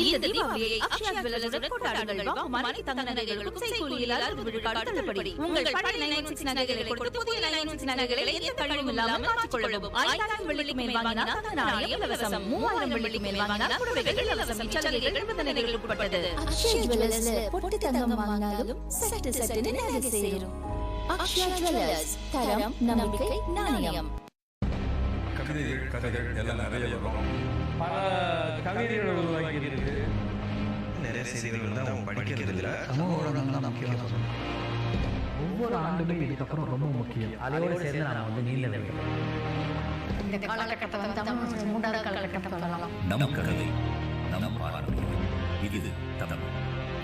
இந்த தீபாவளியை அக்ஷயா ஜுவல்லர்ஸுடன் கொண்டாடுங்கள். வாங்கும் அனைத்து தங்க நகைகளுக்கும் செய்கூலியில் 60 விழுக்காடு தள்ளுபடி. உங்கள் பழைய 996 நகைகளை கொடுத்து புதிய 996 நகைகளை எந்த கழிவும் இல்லாமல் மாற்றிக்கொள்ளவும். 5000 வெள்ளிக்கு மேல் வாங்கினால் தங்க நாணயம் இலவசம். 3000 வெள்ளிக்கு மேல் வாங்கினால் புடவைகள் இலவசம். இச்சலுகைகள் 70 நகைகளுக்கு உட்பட்டது. அக்ஷயா ஜுவல்லர்ஸ்ல பொட்டு தங்கம் வாங்கினாலும் சட்டு சட்டுன்னு நகை சேரும். அக்ஷயா ஜுவல்லர்ஸ், தரம், நம்பிக்கை, நாணயம். கவிதைகள், கதைகள் எல்லாம் நிறைய வரும். பல கவிதைகள் உருவாக்கி இருக்கு. நிறைய செய்திகள் வந்து அவங்க படிக்கிறது இல்லை. சமூக ஊடகங்கள் தான் முக்கியம். ஒவ்வொரு ஆண்டுமே இதுக்கப்புறம் ரொம்ப முக்கியம். அதோடு சேர்ந்து நான் வந்து நீல வேண்டும். இந்த காலகட்டத்தை வந்து தமிழ் மூன்றாவது காலகட்டம் சொல்லலாம். நம் கதை, நம் பாரம்பரியம். இது தமிழ்.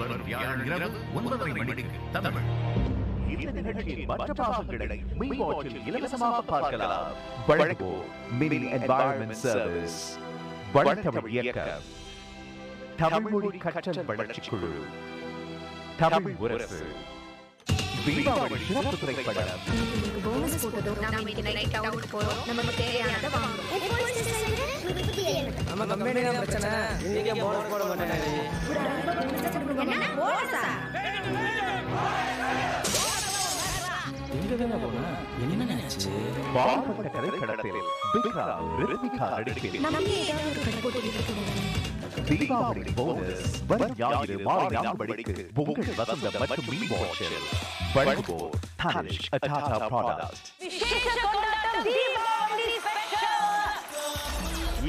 வரும் வியாழன் இரவு 9:30 மணிக்கு தமிழ். இந்த நிகழ்ச்சியின் மற்ற பாகங்களை மீவாட்சில் இலவசமாக பார்க்கலாம். வழங்குவோர் மினி என்வாயர்மெண்ட் சர்வீஸ், வளர்த்தமிழ் இயக்கம், தமிழ்மொழி கற்றல் வளர்ச்சிக் குழு, தமிழ் உரசு, தீபாவளி சிறப்பு திரைப்படம். போனஸ் போட்டதோ நாம இன்னைக்கு நைட் அவுட் போறோம். நமக்கு தேவையானதை வாங்குறோம். நம்ம கம்பெனி தான் பிரச்சனை. இன்னைக்கு போனஸ் போட மாட்டேன். என்ன போனஸா? எங்க போனா என்ன நினைச்சு பாவப்பட்ட கதைக்களத்தில் விக்ரம், ரித்விகா நடிப்பில் நமக்கு ஏதாவது ஒரு கடை போட்டு இருக்கணும். தீபாவளி போனஸ் வரும் ஞாயிறு மாலை 4 மணிக்கு உங்கள் வசந்தம் மற்றும் மீவாட்சில். வழங்குவோர் தனிஷ் டாடா ப்ராடக்ட்.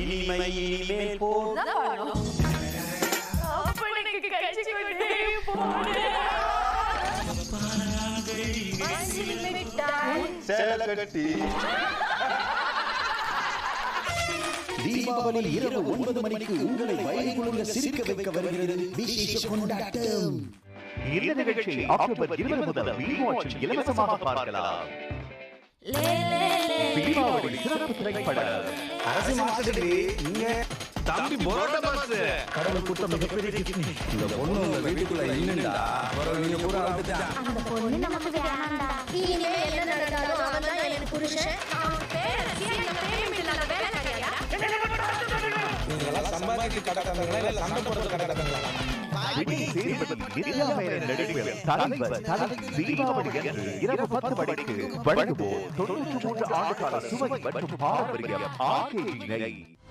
இனிமை இனிமேல் போதும். தீபாவளி இரவு 9 மணிக்கு உங்களை வயதுக்குள்ள சிரிக்க வைக்க வருகிறது விசேஷ கொண்டாட்டம். இந்த நிகழ்ச்சியை அக்டோபர் 20 முதல் மீவாட்சில் இலவசமாக பார்க்கலாம். தீபாவளி சிறப்பு திரைப்படம். அரசு மாசத்துக்கு நீங்க தம்பி போராட்ட பாஸ். கடவுள் கொடுத்த மிகப்பெரிய கிட்னி. இந்த பொண்ணு உங்க வீட்டுக்குள்ள இல்லைண்டா அப்புறம் நீங்க பூரா வந்துட்டா. அந்த பொண்ணு நமக்கு வேண்டாம்டா. இனிமே என்ன நடந்தாலும் அவன் தான் எனக்கு புருஷன். அவன் பேரத்தி எங்க பேரும் இல்லாத வேலைக்காரியா? நீங்க சம்பாதிக்க கடத்தங்களா இல்ல சண்டை போடுறது கடத்தங்களா? விஜய் சேதுபதி, நித்யா மேனன் நடிப்பில் தலைவர் தீபாவளி அன்று இரவு 10 மணிக்கு. வழங்குவோர் 93 ஆண்டு கால சுவை மற்றும் பாரம்பரியம் RKG நெய்.